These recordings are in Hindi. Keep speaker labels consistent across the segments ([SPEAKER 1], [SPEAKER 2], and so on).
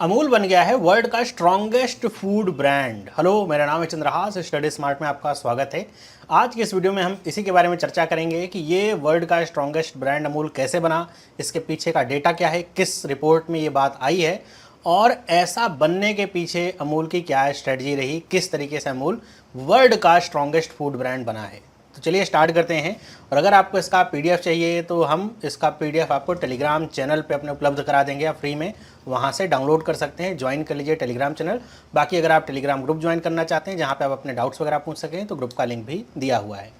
[SPEAKER 1] अमूल बन गया है वर्ल्ड का स्ट्रॉन्गेस्ट फूड ब्रांड। हेलो, मेरा नाम है चंद्रहास, स्टडी स्मार्ट में आपका स्वागत है। आज की इस वीडियो में हम इसी के बारे में चर्चा करेंगे कि ये वर्ल्ड का स्ट्रॉन्गेस्ट ब्रांड अमूल कैसे बना, इसके पीछे का डेटा क्या है, किस रिपोर्ट में ये बात आई है और ऐसा बनने के पीछे अमूल की क्या स्ट्रेटजी रही, किस तरीके से अमूल वर्ल्ड का स्ट्रॉन्गेस्ट फूड ब्रांड बना है। तो चलिए स्टार्ट करते हैं। और अगर आपको इसका पीडीएफ चाहिए तो हम इसका पीडीएफ आपको टेलीग्राम चैनल पे अपने उपलब्ध करा देंगे, आप फ्री में वहाँ से डाउनलोड कर सकते हैं। ज्वाइन कर लीजिए टेलीग्राम चैनल। बाकी अगर आप टेलीग्राम ग्रुप ज्वाइन करना चाहते हैं जहाँ पे आप अपने डाउट्स वगैरह पूछ सकें तो ग्रुप का लिंक भी दिया हुआ है।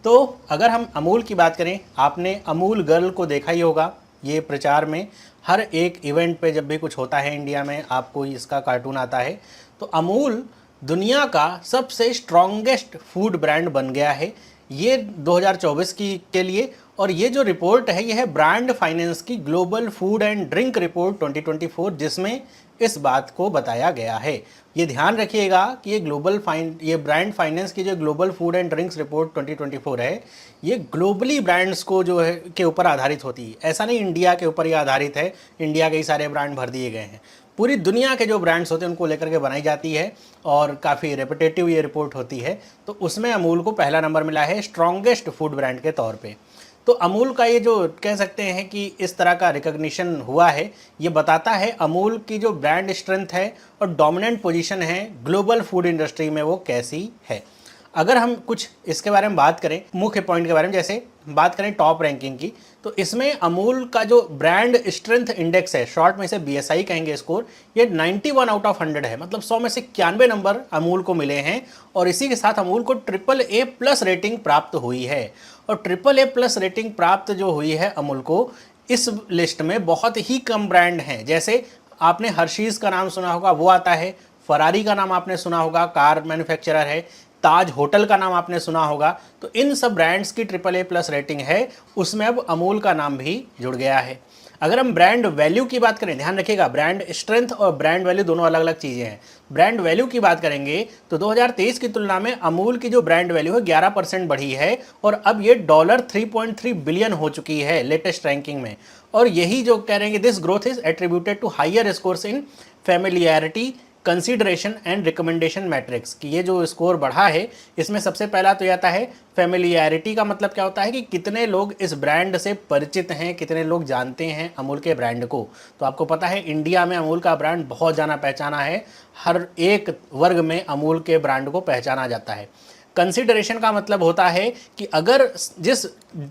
[SPEAKER 1] तो अगर हम अमूल की बात करें, आपने अमूल गर्ल को देखा ही होगा। ये प्रचार में हर एक इवेंट पे जब भी कुछ होता है इंडिया में आपको इसका कार्टून आता है। तो अमूल दुनिया का सबसे स्ट्रॉन्गेस्ट फूड ब्रांड बन गया है ये 2024 के लिए। और ये जो रिपोर्ट है ये है ब्रांड फाइनेंस की global food and drink report 2024, जिसमें इस बात को बताया गया है। ये ध्यान रखिएगा कि ये ब्रांड फाइनेंस की जो global food and drinks report 2024 है, ये ग्लोबली ब्रांड्स को जो है के ऊपर आधारित होती है। ऐसा नहीं इंडिया के ऊपर ही आधारित है, इंडिया के ही सारे ब्रांड भर दिए गए हैं। पूरी दुनिया के जो ब्रांड्स होते हैं उनको लेकर के बनाई जाती है और काफ़ी रेपिटेटिव ये रिपोर्ट होती है। तो उसमें अमूल को पहला नंबर मिला है स्ट्रॉन्गेस्ट फूड ब्रांड के तौर पे। तो अमूल का ये जो कह सकते हैं कि इस तरह का रिकॉग्निशन हुआ है, ये बताता है अमूल की जो ब्रांड स्ट्रेंथ है और डोमिनेंट पोजीशन है ग्लोबल फूड इंडस्ट्री में वो कैसी है। अगर हम कुछ इसके बारे में बात करें, मुख्य पॉइंट के बारे में, जैसे बात करें टॉप रैंकिंग की, तो इसमें अमूल का जो ब्रांड स्ट्रेंथ इंडेक्स है, शॉर्ट में इसे BSI कहेंगे स्कोर, ये 91 आउट ऑफ 100 है। मतलब 100 में से 91 नंबर अमूल को मिले हैं। और इसी के साथ अमूल को AAA+ रेटिंग प्राप्त हुई है। और AAA+ रेटिंग प्राप्त जो हुई है अमूल को, इस लिस्ट में बहुत ही कम ब्रांड हैं। जैसे आपने हर्शीज़ का नाम सुना होगा, वो आता है। फरारी का नाम आपने सुना होगा, कार मैन्युफैक्चरर है। ताज होटल का नाम आपने सुना होगा। तो इन सब ब्रांड्स की AAA+ रेटिंग है, उसमें अब अमूल का नाम भी जुड़ गया है। अगर हम ब्रांड वैल्यू की बात करें, ध्यान रखिएगा, ब्रांड स्ट्रेंथ और ब्रांड वैल्यू दोनों अलग अलग चीज़ें हैं। ब्रांड वैल्यू की बात करेंगे तो 2023 की तुलना में अमूल की जो ब्रांड वैल्यू है 11% बढ़ी है और अब ये $3.3 बिलियन हो चुकी है लेटेस्ट रैंकिंग में। और यही जो कह रहे हैं कि this growth is attributed to higher scores in familiarity, consideration and recommendation metrics. कि ये जो स्कोर बढ़ा है इसमें सबसे पहला तो ये आता है फैमिलियरिटी का मतलब क्या होता है कि कितने लोग इस ब्रांड से परिचित हैं, कितने लोग जानते हैं अमूल के ब्रांड को। तो आपको पता है इंडिया में अमूल का ब्रांड बहुत जाना पहचाना है, हर एक वर्ग में अमूल के ब्रांड को पहचाना जाता है। कंसिडरेशन का मतलब होता है कि अगर जिस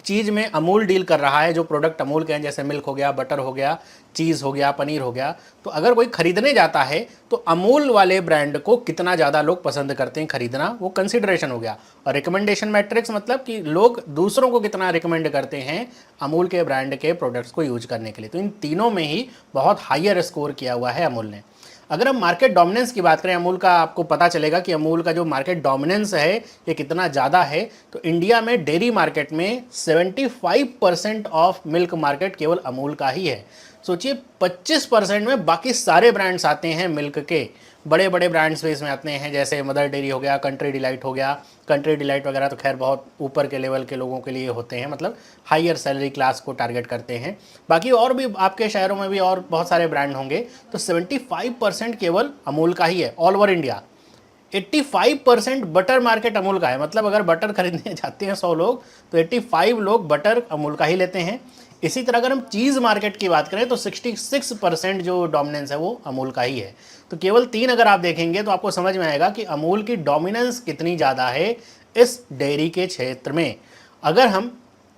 [SPEAKER 1] चीज़ में अमूल डील कर रहा है, जो प्रोडक्ट अमूल के हैं, जैसे मिल्क हो गया, बटर हो गया, चीज़ हो गया, पनीर हो गया, तो अगर कोई खरीदने जाता है तो अमूल वाले ब्रांड को कितना ज़्यादा लोग पसंद करते हैं खरीदना, वो कंसिडरेशन हो गया। और रिकमेंडेशन मैट्रिक्स मतलब कि लोग दूसरों को कितना रिकमेंड करते हैं अमूल के ब्रांड के प्रोडक्ट्स को यूज करने के लिए। तो इन तीनों में ही बहुत हायर स्कोर किया हुआ है अमूल ने। अगर हम मार्केट डोमिनेंस की बात करें अमूल का, आपको पता चलेगा कि अमूल का जो मार्केट डोमिनेंस है ये कितना ज़्यादा है। तो इंडिया में डेयरी मार्केट में 75% ऑफ मिल्क मार्केट केवल अमूल का ही है। सोचिए 25% में बाकी सारे ब्रांड्स आते हैं मिल्क के। बड़े बड़े ब्रांड्स भी इसमें आते हैं, जैसे मदर डेयरी हो गया, कंट्री डिलाइट हो गया। कंट्री डिलाइट वगैरह तो खैर बहुत ऊपर के लेवल के लोगों के लिए होते हैं, मतलब हायर सैलरी क्लास को टारगेट करते हैं। बाकी और भी आपके शहरों में भी और बहुत सारे ब्रांड होंगे। तो 75% केवल अमूल का ही है all over India. 85% butter market Amul का है। मतलब अगर बटर खरीदने जाते हैं 100 लोग तो 85 लोग बटर अमूल का ही लेते हैं। इसी तरह अगर हम चीज़ मार्केट की बात करें तो 66% जो डोमिनेंस है वो अमूल का ही है। तो केवल 3 अगर आप देखेंगे तो आपको समझ में आएगा कि अमूल की डोमिनेंस कितनी ज़्यादा है इस डेयरी के क्षेत्र में। अगर हम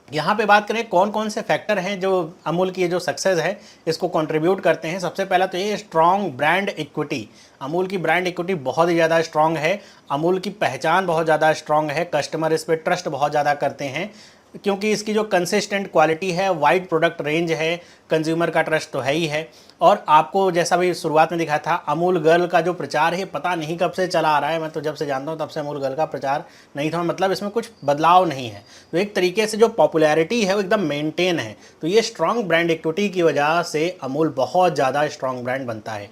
[SPEAKER 1] यहाँ पे बात करें कौन कौन से फैक्टर हैं जो अमूल की जो सक्सेस है इसको कंट्रीब्यूट करते हैं, सबसे पहला तो ये स्ट्रॉन्ग ब्रांड इक्विटी। अमूल की ब्रांड इक्विटी बहुत ही ज़्यादा स्ट्रॉन्ग है। अमूल की पहचान बहुत ज़्यादा स्ट्रॉन्ग है, कस्टमर इस पर ट्रस्ट बहुत ज़्यादा करते हैं क्योंकि इसकी जो कंसिस्टेंट क्वालिटी है, वाइड प्रोडक्ट रेंज है, कंज्यूमर का ट्रस्ट तो है ही है। और आपको जैसा भी शुरुआत में दिखा था, अमूल गर्ल का जो प्रचार है पता नहीं कब से चला आ रहा है। मैं तो जब से जानता हूँ तब से अमूल गर्ल का प्रचार नहीं था, मतलब इसमें कुछ बदलाव नहीं है। तो एक तरीके से जो पॉपुलैरिटी है वो एकदम मेंटेन है। तो ये स्ट्रॉन्ग ब्रांड इक्विटी की वजह से अमूल बहुत ज़्यादा स्ट्रॉन्ग ब्रांड बनता है।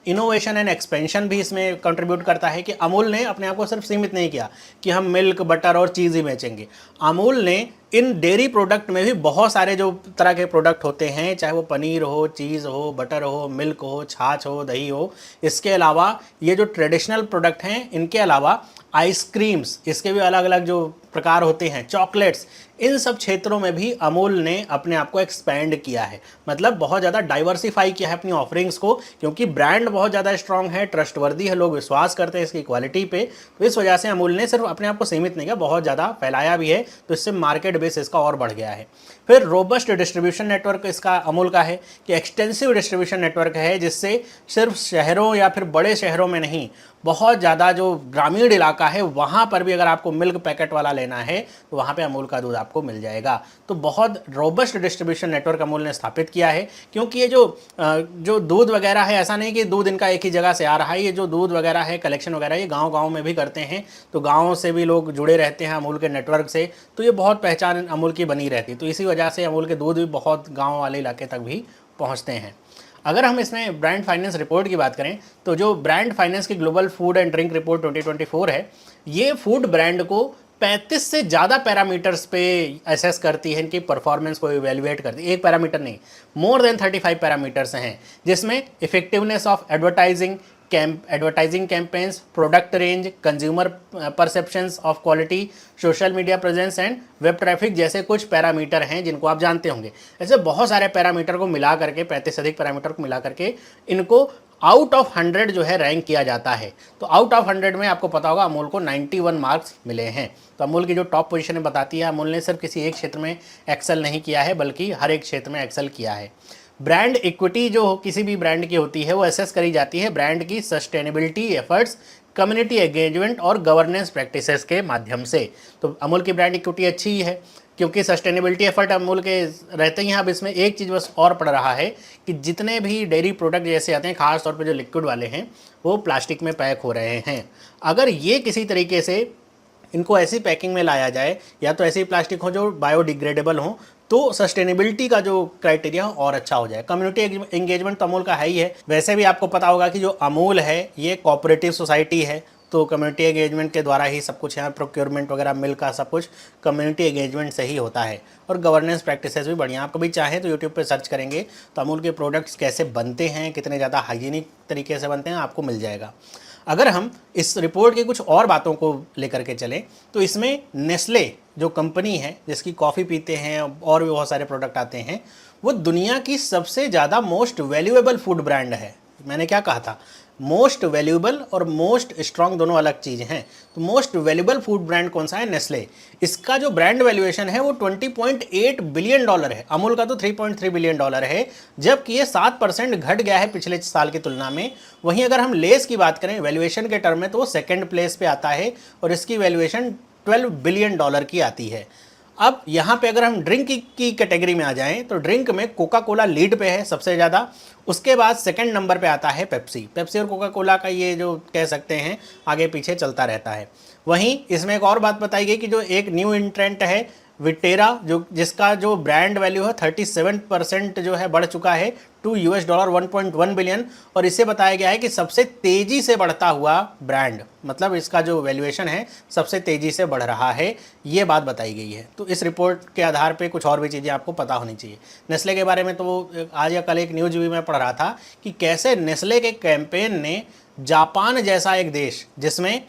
[SPEAKER 1] इनोवेशन एंड एक्सपेंशन भी इसमें कंट्रीब्यूट करता है कि अमूल ने अपने आप को सिर्फ सीमित नहीं किया कि हम मिल्क, बटर और चीज़ ही बेचेंगे। अमूल ने इन डेयरी प्रोडक्ट में भी बहुत सारे जो तरह के प्रोडक्ट होते हैं, चाहे वो पनीर हो, चीज़ हो, बटर हो, मिल्क हो, छाछ हो, दही हो, इसके अलावा ये जो ट्रेडिशनल प्रोडक्ट हैं, इनके अलावा आइसक्रीम्स, इसके भी अलग अलग जो प्रकार होते हैं, चॉकलेट्स, इन सब क्षेत्रों में भी अमूल ने अपने आप को एक्सपैंड किया है। मतलब बहुत ज़्यादा डाइवर्सिफाई किया है अपनी ऑफरिंग्स को, क्योंकि ब्रांड बहुत ज़्यादा स्ट्रांग है, ट्रस्टवर्दी है, लोग विश्वास करते हैं इसकी क्वालिटी पे। तो इस वजह से अमूल ने सिर्फ अपने आप को सीमित नहीं किया, बहुत ज़्यादा फैलाया भी है, तो इससे मार्केट बेस इसका और बढ़ गया है। फिर रोबस्ट डिस्ट्रीब्यूशन नेटवर्क इसका अमूल का है कि एक्सटेंसिव डिस्ट्रीब्यूशन नेटवर्क है, जिससे सिर्फ शहरों या फिर बड़े शहरों में नहीं, बहुत ज़्यादा जो ग्रामीण इलाका है वहाँ पर भी अगर आपको मिल्क पैकेट वाला लेना है तो वहाँ पे अमूल का दूध आपको मिल जाएगा। तो बहुत रोबस्ट डिस्ट्रीब्यूशन नेटवर्क अमूल ने स्थापित किया है, क्योंकि ये जो दूध वगैरह है, ऐसा नहीं कि दूध इनका एक ही जगह से आ रहा है, ये जो दूध वगैरह है, कलेक्शन वगैरह, ये गाँव में भी करते हैं, तो गाँव से भी लोग जुड़े रहते हैं अमूल के नेटवर्क से, तो ये बहुत पहचान अमूल की बनी रहती है। तो इसी वजह से अमूल के दूध भी बहुत गाँव वाले इलाके तक भी पहुँचते हैं। अगर हम इसमें ब्रांड फाइनेंस रिपोर्ट की बात करें, तो जो ब्रांड फाइनेंस की global food and drink report 2024 है, ये फूड ब्रांड को 35 से ज़्यादा पैरामीटर्स पे असेस करती है, इनकी परफॉर्मेंस को इवेल्युएट करती है। एक पैरामीटर नहीं, मोर देन 35 पैरामीटर्स हैं, जिसमें effectiveness of advertising campaigns, product range, consumer perceptions of quality, social media presence and web traffic जैसे कुछ पैरामीटर हैं जिनको आप जानते होंगे। ऐसे बहुत सारे पैरामीटर को मिला करके, 35 से अधिक पैरामीटर को मिला करके इनको आउट ऑफ 100 जो है रैंक किया जाता है। तो आउट ऑफ 100 में आपको पता होगा अमूल को 91 मार्क्स मिले हैं। तो अमूल की जो टॉप पोजीशन बताती है, अमूल ने सिर्फ किसी एक क्षेत्र में एक्सेल नहीं किया है, बल्कि हर एक क्षेत्र में एक्सेल किया है। ब्रांड इक्विटी जो किसी भी ब्रांड की होती है, वो असेस करी जाती है ब्रांड की सस्टेनेबिलिटी एफर्ट्स, कम्युनिटी एंगेजमेंट और गवर्नेंस प्रैक्टिसेस के माध्यम से। तो अमूल की ब्रांड इक्विटी अच्छी ही है, क्योंकि सस्टेनेबिलिटी एफर्ट अमूल के रहते ही हैं। अब इसमें एक चीज़ बस और पड़ रहा है कि जितने भी डेयरी प्रोडक्ट जैसे आते हैं, खास तौर पे जो लिक्विड वाले हैं, वो प्लास्टिक में पैक हो रहे हैं। अगर ये किसी तरीके से इनको ऐसी पैकिंग में लाया जाए, या तो ऐसी प्लास्टिक हो जो बायोडिग्रेडेबल हो, तो सस्टेनेबिलिटी का जो क्राइटेरिया और अच्छा हो जाए। कम्युनिटी एंगेजमेंट तो अमूल का है ही है। वैसे भी आपको पता होगा कि जो अमूल है ये कोऑपरेटिव सोसाइटी है, तो कम्युनिटी एंगेजमेंट के द्वारा ही सब कुछ यहाँ प्रोक्योरमेंट वगैरह मिल्क का सब कुछ कम्युनिटी एंगेजमेंट से ही होता है। और गवर्नेंस प्रैक्टिसेस भी बढ़िया, आप कभी चाहें तो यूट्यूब पे सर्च करेंगे तो अमूल के प्रोडक्ट्स कैसे बनते हैं, कितने ज़्यादा हाइजीनिक तरीके से बनते हैं, आपको मिल जाएगा। अगर हम इस रिपोर्ट की कुछ और बातों को लेकर के चलें, तो इसमें नेस्ले जो कंपनी है, जिसकी कॉफ़ी पीते हैं और भी बहुत सारे प्रोडक्ट आते हैं, वो दुनिया की सबसे ज़्यादा मोस्ट वैल्यूएबल फूड ब्रांड है। मैंने क्या कहा था, मोस्ट वैल्यूएबल और मोस्ट स्ट्रॉन्ग दोनों अलग चीज़ हैं। तो मोस्ट वैल्यूएबल फूड ब्रांड कौन सा है? नेस्ले। इसका जो ब्रांड वैल्यूएशन है वो $20.8 बिलियन है। अमूल का तो $3.3 बिलियन है, जबकि ये 7% घट गया है पिछले साल की तुलना में। वहीं अगर हम लेस की बात करें वैल्यूएशन के टर्म में, तो वो सेकेंड प्लेस पे आता है और इसकी वैल्यूएशन $12 बिलियन की आती है। अब यहाँ पे अगर हम ड्रिंक की कैटेगरी में आ जाएं, तो ड्रिंक में कोका कोला लीड पे है सबसे ज़्यादा। उसके बाद सेकंड नंबर पे आता है पेप्सी और कोका कोला का ये जो कह सकते हैं आगे पीछे चलता रहता है। वहीं इसमें एक और बात बताई गई कि जो एक न्यू इंट्रेंट है विटेरा, जिसका जो ब्रांड वैल्यू है 37% जो है बढ़ चुका है टू $1.1 बिलियन, और इसे बताया गया है कि सबसे तेज़ी से बढ़ता हुआ ब्रांड, मतलब इसका जो वैल्यूएशन है सबसे तेज़ी से बढ़ रहा है, ये बात बताई गई है। तो इस रिपोर्ट के आधार पे कुछ और भी चीज़ें आपको पता होनी चाहिए। नेस्ले के बारे में तो आज या कल एक न्यूज़ भी मैं पढ़ रहा था कि कैसे नेस्ले के कैंपेन ने जापान जैसा एक देश, जिसमें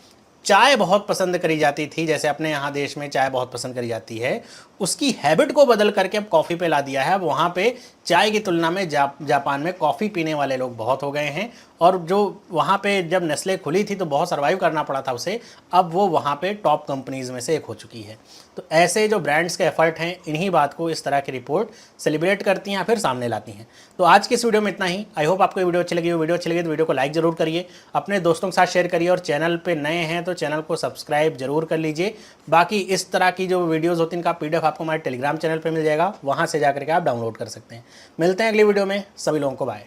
[SPEAKER 1] चाय बहुत पसंद करी जाती थी, जैसे अपने यहाँ देश में चाय बहुत पसंद करी जाती है, उसकी हैबिट को बदल करके अब कॉफ़ी पे ला दिया है। अब वहाँ पे चाय की तुलना में जापान में कॉफ़ी पीने वाले लोग बहुत हो गए हैं, और जो वहाँ पे जब नेस्ले खुली थी तो बहुत सर्वाइव करना पड़ा था उसे, अब वो वहाँ पे टॉप कंपनीज़ में से एक हो चुकी है। तो ऐसे जो ब्रांड्स के एफर्ट हैं, इन्हीं बात को इस तरह की रिपोर्ट सेलिब्रेट करती हैं या फिर सामने लाती हैं। तो आज की इस वीडियो में इतना ही। आई होप आपको ये वीडियो अच्छी लगी। वीडियो अच्छी लगी तो वीडियो को लाइक जरूर करिए, अपने दोस्तों के साथ शेयर करिए, और चैनल पर नए हैं तो चैनल को सब्सक्राइब जरूर कर लीजिए। बाकी इस तरह की जो वीडियोज़ होती हैं इनका PDF आपको हमारे टेलीग्राम चैनल पर मिल जाएगा, वहाँ से जाकर के आप डाउनलोड कर सकते हैं। मिलते हैं अगली वीडियो में, सभी लोगों को बाय।